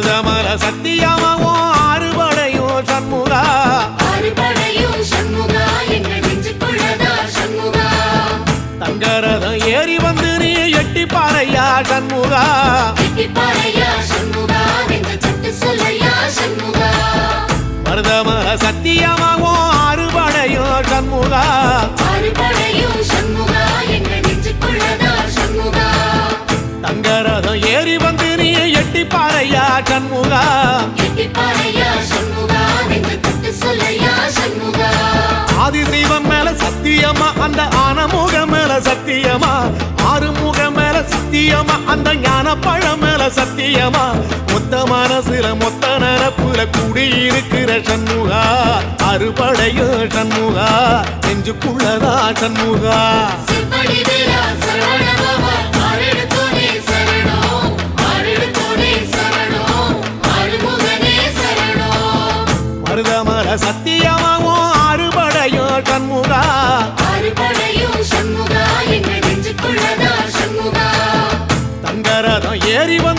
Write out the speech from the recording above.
மருதமல சத்தியமாவும் ஆறுபடையும் சண்முகா ஆறுபடையும் சண்முகா எங்கள் நெஞ்சுக்குள்ளதா சண்முகா தங்கரதம் ஏறி வந்து நீ எட்டி பாறையா சண்முகா எட்டி பாறையா சண்முகா எங்கள் சட்டு சொல்லையா சண்முகா மருதமல சத்தியமாவும் ஆறுபடையும் சண்முகா ஆறுபடையும் சண்முகா எங்கள் நெஞ்சுக்குள்ளதா சண்முகா தங்கரதம் ஏறி வந்து நீ எட்டி பாறையா சண்முகா எட்டி பாறையா சண்முகா எங்கள் சட்டு சொல்லையா சண்முகா ஆதிசைவம் மேல சத்தியமா அந்த ஆனமுக மேல சத்தியமா ஆறுமுக மேல சத்தியமா அந்த ஞான பழம் மேல சத்தியமா மொத்த மனசுல மொத்த நரப்புல குடியிருக்கிற சண்முகா அறுபடையோ சண்முகா நெஞ்சுக்குள்ளதா சண்முகா சிவடி வேலா சரவணபவா ஆரெடுத்தோனே சரணம் ஆரெடுத்தோனே சரணம் ஆறுமுகனே சரணம் மருதமல சத்தியமாவும் அறுபடையோ சண்முகா ஆறுபடையும் சண்முகா எங்கள் நெஞ்சுக்குள்ளதா சண்முகா தங்கரதம் ஏறி வந்து